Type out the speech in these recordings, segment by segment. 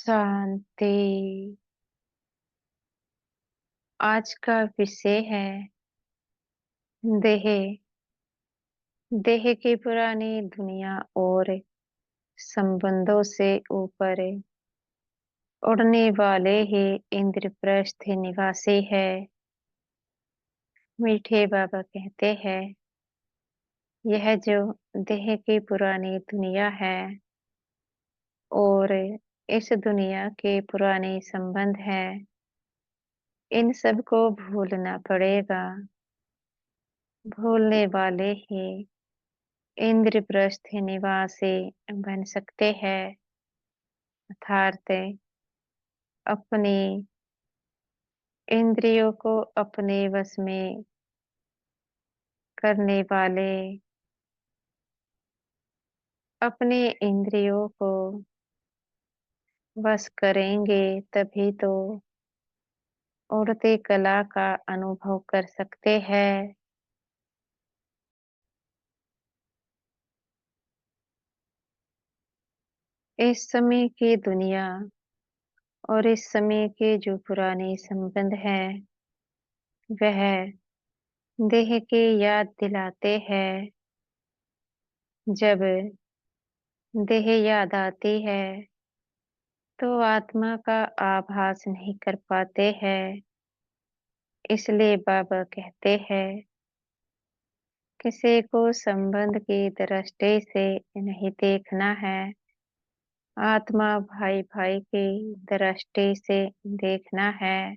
शांति। आज का विषय है देह। देह की पुरानी दुनिया और संबंधों से ऊपर उड़ने वाले ही इंद्रप्रस्थ निवासी है। मीठे बाबा कहते हैं, यह जो देह की पुरानी दुनिया है और इस दुनिया के पुराने संबंध हैं, इन सब को भूलना पड़ेगा। भूलने वाले ही इंद्रप्रस्थ निवासी बन सकते हैं, अर्थात अपनी इंद्रियों को अपने वश में करने वाले, अपने इंद्रियों को वश करेंगे तभी तो उड़ती कला का अनुभव कर सकते हैं। इस समय की दुनिया और इस समय के जो पुराने संबंध हैं, वह देह की याद दिलाते हैं। जब देह याद आती है तो आत्मा का आभास नहीं कर पाते हैं। इसलिए बाबा कहते हैं, किसी को संबंध की दृष्टि से नहीं देखना है, आत्मा भाई भाई की दृष्टि से देखना है।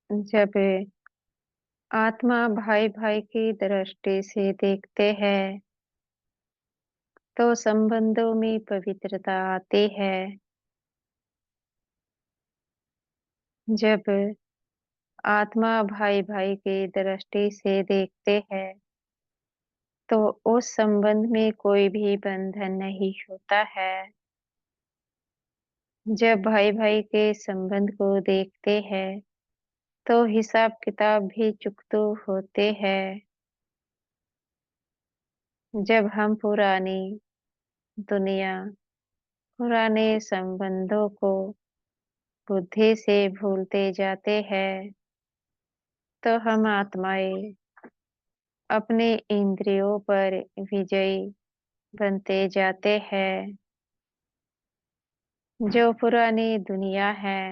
जब आत्मा भाई भाई की दृष्टि से देखते हैं तो संबंधों में पवित्रता आती है। जब आत्मा भाई भाई की दृष्टि से देखते हैं तो उस संबंध में कोई भी बंधन नहीं होता है। जब भाई भाई के संबंध को देखते हैं तो हिसाब किताब भी चुकतो होते हैं। जब हम पुरानी दुनिया, पुराने संबंधों को बुद्धि से भूलते जाते हैं तो हम आत्माएं अपने इंद्रियों पर विजयी बनते जाते हैं। जो पुरानी दुनिया है,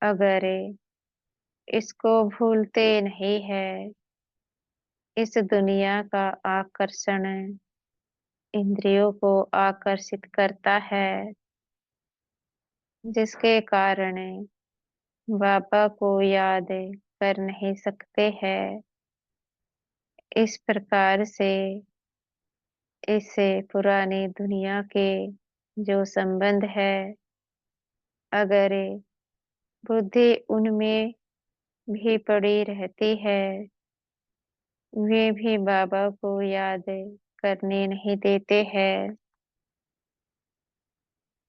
अगर इसको भूलते नहीं है, इस दुनिया का आकर्षण इंद्रियों को आकर्षित करता है, जिसके कारण बाबा को याद कर नहीं सकते हैं। इस प्रकार से इस पुरानी दुनिया के जो संबंध है, अगर बुद्धि उनमें भी पड़ी रहती है, वे भी बाबा को याद करने नहीं देते हैं,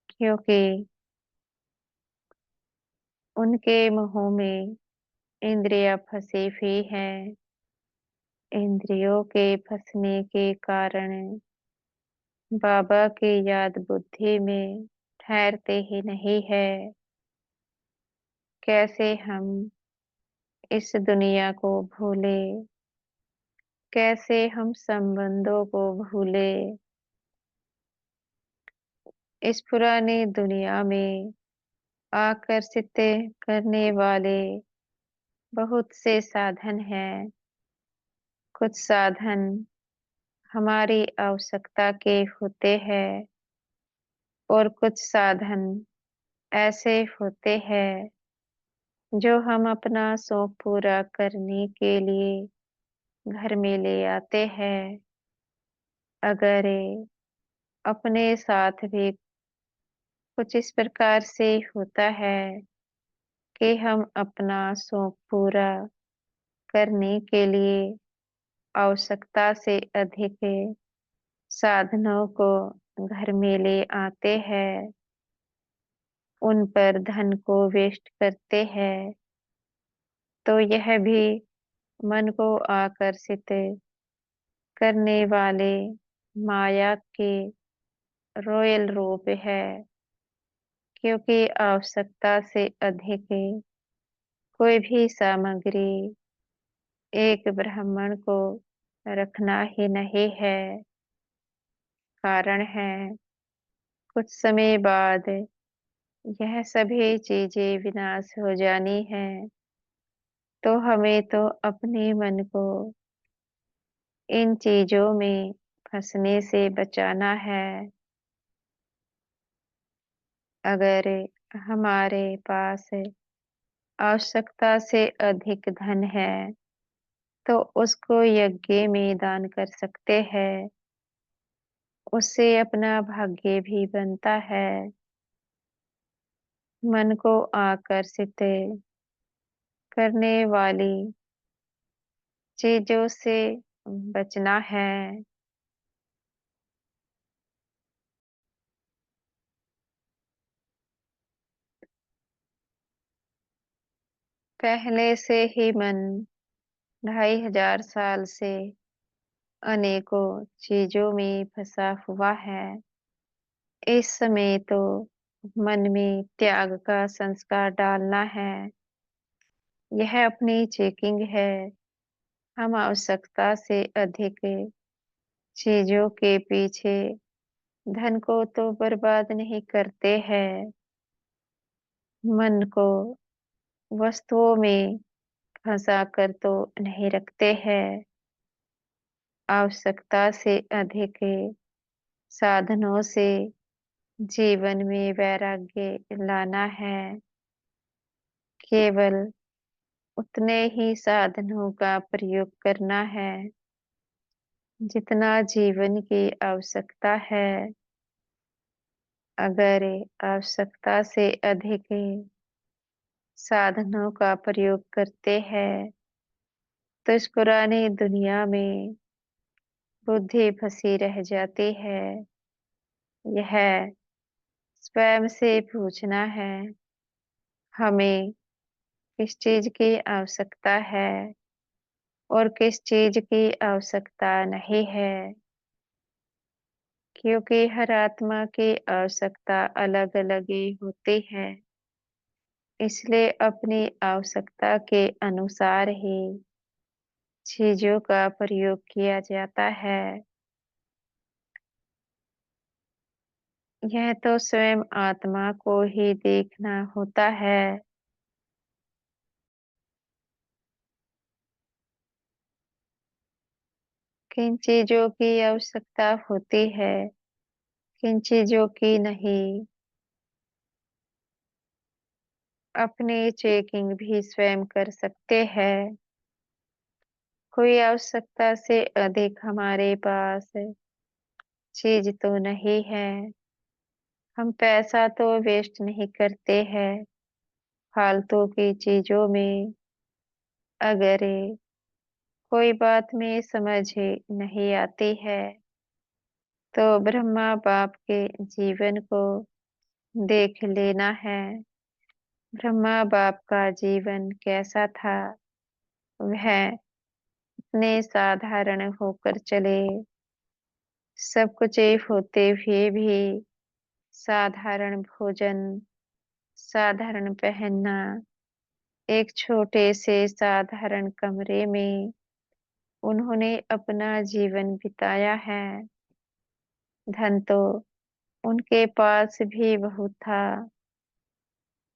क्योंकि उनके मुंह में इंद्रियां फंसी हुई हैं। इंद्रियों के फंसने के कारण बाबा की याद बुद्धि में ठहरते ही नहीं है। कैसे हम इस दुनिया को भूले, कैसे हम संबंधों को भूले। इस पुरानी दुनिया में आकर्षित करने वाले बहुत से साधन हैं। कुछ साधन हमारी आवश्यकता के होते हैं और कुछ साधन ऐसे होते हैं जो हम अपना शौक पूरा करने के लिए घर में ले आते हैं। अगर अपने साथ भी कुछ इस प्रकार से होता है कि हम अपना शौक पूरा करने के लिए आवश्यकता से अधिक साधनों को घर में ले आते हैं, उन पर धन को वेस्ट करते हैं, तो यह भी मन को आकर्षित करने वाले माया के रॉयल रूप है, क्योंकि आवश्यकता से अधिक कोई भी सामग्री एक ब्राह्मण को रखना ही नहीं है। कारण है, कुछ समय बाद यह सभी चीजें विनाश हो जानी है, तो हमें तो अपने मन को इन चीजों में फंसने से बचाना है। अगर हमारे पास आवश्यकता से अधिक धन है, तो उसको यज्ञ में दान कर सकते हैं। उससे अपना भाग्य भी बनता है। मन को आकर्षित करने वाली चीजों से बचना है। पहले से ही मन 2500 साल से अनेकों चीजों में फंसा हुआ है। इस समय तो मन में त्याग का संस्कार डालना है। यह अपनी चेकिंग है। हम आवश्यकता से अधिक चीजों के पीछे धन को तो बर्बाद नहीं करते हैं, मन को वस्तुओं में फंसा कर तो नहीं रखते हैं। आवश्यकता से अधिक साधनों से जीवन में वैराग्य लाना है। केवल उतने ही साधनों का प्रयोग करना है जितना जीवन की आवश्यकता है। अगर आवश्यकता से अधिक साधनों का प्रयोग करते हैं, तो इस पुरानी दुनिया में बुद्धि फंसी रह जाती है। यह स्वयं से पूछना है, हमें किस चीज की आवश्यकता है और किस चीज की आवश्यकता नहीं है, क्योंकि हर आत्मा की आवश्यकता अलग अलग ही होती है। इसलिए अपनी आवश्यकता के अनुसार ही चीजों का प्रयोग किया जाता है। यह तो स्वयं आत्मा को ही देखना होता है। किन चीजों की आवश्यकता होती है, किन चीजों की नहीं। अपनी चेकिंग भी स्वयं कर सकते हैं। कोई आवश्यकता से अधिक हमारे पास चीज तो नहीं है। हम पैसा तो वेस्ट नहीं करते हैं फालतू की चीजों में। अगर कोई बात में समझ नहीं आती है, तो ब्रह्मा बाप के जीवन को देख लेना है। ब्रह्मा बाप का जीवन कैसा था? वह इतने साधारण होकर चले, सब कुछ होते हुए भी साधारण भोजन, साधारण पहनना, एक छोटे से साधारण कमरे में उन्होंने अपना जीवन बिताया है। धन तो उनके पास भी बहुत था,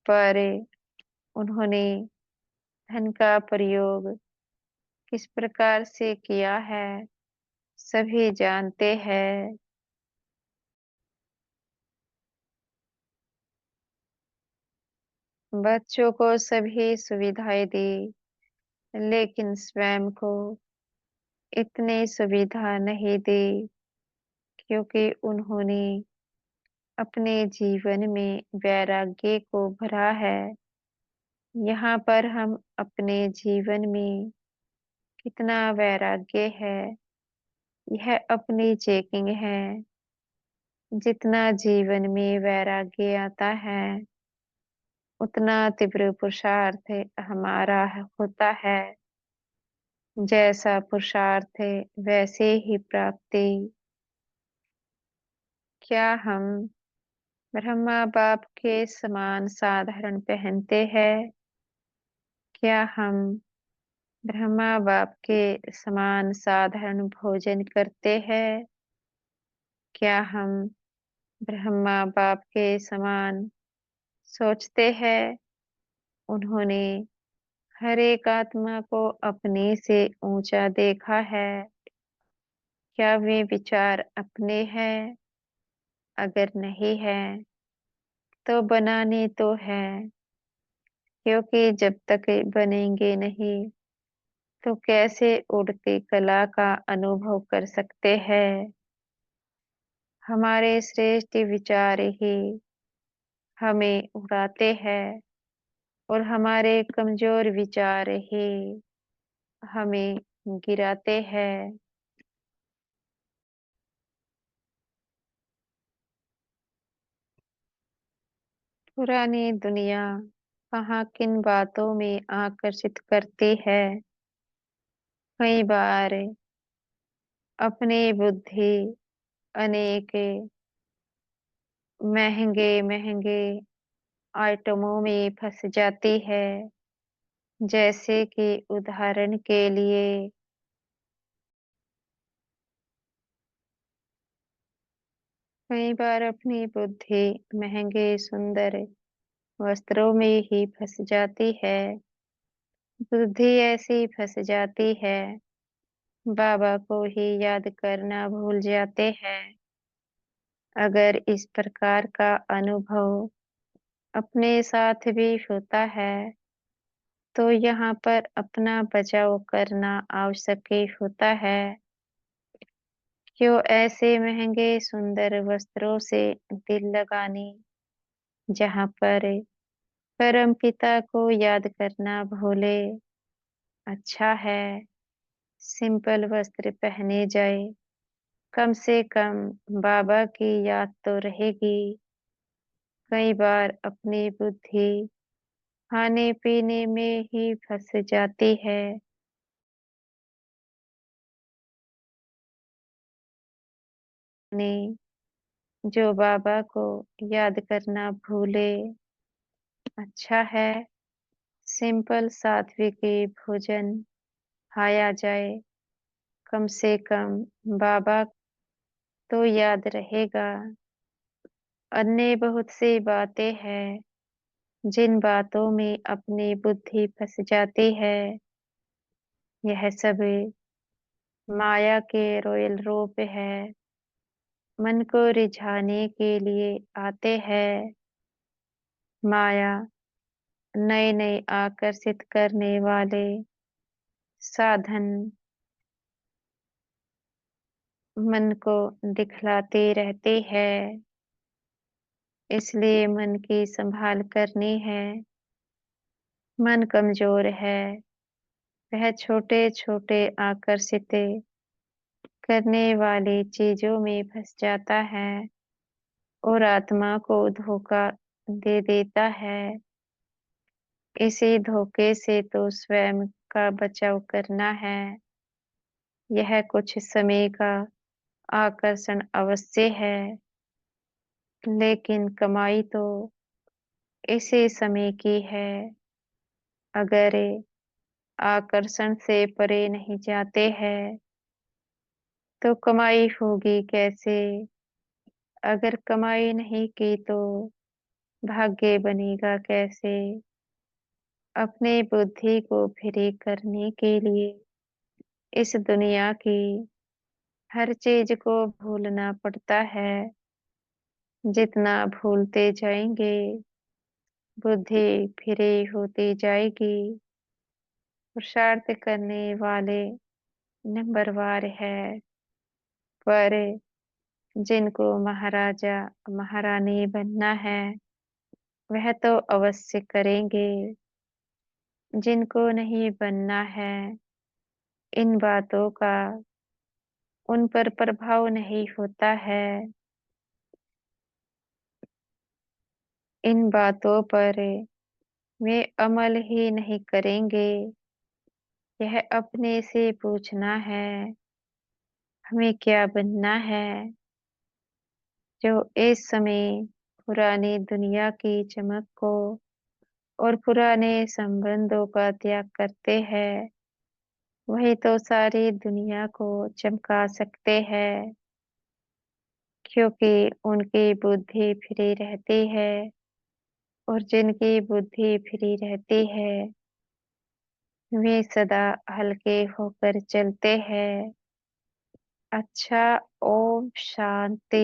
पर उन्होंने धन का प्रयोग किस प्रकार से किया है, सभी जानते हैं। बच्चों को सभी सुविधाएं दी, लेकिन स्वयं को इतनी सुविधा नहीं दी, क्योंकि उन्होंने अपने जीवन में वैराग्य को भरा है। यहाँ पर हम अपने जीवन में कितना वैराग्य है, यह अपनी चेकिंग है। जितना जीवन में वैराग्य आता है, उतना तीव्र पुरुषार्थ हमारा होता है। जैसा पुरुषार्थ वैसे ही प्राप्ति। क्या हम ब्रह्मा बाप के समान साधारण पहनते हैं? क्या हम ब्रह्मा बाप के समान साधारण भोजन करते हैं? क्या हम ब्रह्मा बाप के समान सोचते हैं? उन्होंने हर एक आत्मा को अपने से ऊंचा देखा है। क्या वे विचार अपने हैं? अगर नहीं है तो बनाने तो है, क्योंकि जब तक बनेंगे नहीं तो कैसे उड़ती कला का अनुभव कर सकते हैं। हमारे श्रेष्ठ विचार ही हमें उड़ाते हैं और हमारे कमजोर विचार ही हमें गिराते हैं। पुरानी दुनिया कहाँ किन बातों में आकर्षित करती है। कई बार अपनी बुद्धि अनेक महंगे महंगे आइटमों में फंस जाती है। जैसे कि उदाहरण के लिए कई बार अपनी बुद्धि महंगे सुंदर वस्त्रों में ही फंस जाती है। बुद्धि ऐसी फंस जाती है, बाबा को ही याद करना भूल जाते हैं। अगर इस प्रकार का अनुभव अपने साथ भी होता है तो यहाँ पर अपना बचाव करना आवश्यक ही होता है। क्यों ऐसे महंगे सुंदर वस्त्रों से दिल लगाने, जहाँ पर परम पिता को याद करना भूले। अच्छा है सिंपल वस्त्र पहने जाए, कम से कम बाबा की याद तो रहेगी। कई बार अपनी बुद्धि खाने पीने में ही फंस जाती है। ने जो बाबा को याद करना भूले। अच्छा है सिंपल सात्विक भोजन खाया जाए, कम से कम बाबा तो याद रहेगा। अन्य बहुत सी बातें हैं जिन बातों में अपनी बुद्धि फंस जाती है। यह सब माया के रोयल रूप है, मन को रिझाने के लिए आते हैं। माया नए नए आकर्षित करने वाले साधन मन को दिखलाती रहती है। इसलिए मन की संभाल करनी है। मन कमजोर है, वह छोटे छोटे आकर्षित करने वाली चीजों में फंस जाता है और आत्मा को धोखा दे देता है। इसी धोखे से तो स्वयं का बचाव करना है। यह कुछ समय का आकर्षण अवश्य है, लेकिन कमाई तो इसी समय की है। अगर आकर्षण से परे नहीं जाते हैं तो कमाई होगी कैसे? अगर कमाई नहीं की तो भाग्य बनेगा कैसे? अपनी बुद्धि को फ्री करने के लिए इस दुनिया की हर चीज को भूलना पड़ता है। जितना भूलते जाएंगे बुद्धि फ्री होती जाएगी। पुरुषार्थ करने वाले नंबरवार है, पर जिनको महाराजा महारानी बनना है वह तो अवश्य करेंगे। जिनको नहीं बनना है इन बातों का उन पर प्रभाव नहीं होता है। इन बातों पर वे अमल ही नहीं करेंगे। यह अपने से पूछना है, हमें क्या बनना है, जो इस समय पुरानी दुनिया की चमक को और पुराने संबंधों का त्याग करते हैं, वही तो सारी दुनिया को चमका सकते हैं, क्योंकि उनकी बुद्धि फ्री रहती है और जिनकी बुद्धि फ्री रहती है, वे सदा हल्के होकर चलते हैं। अच्छा, ओम शांति।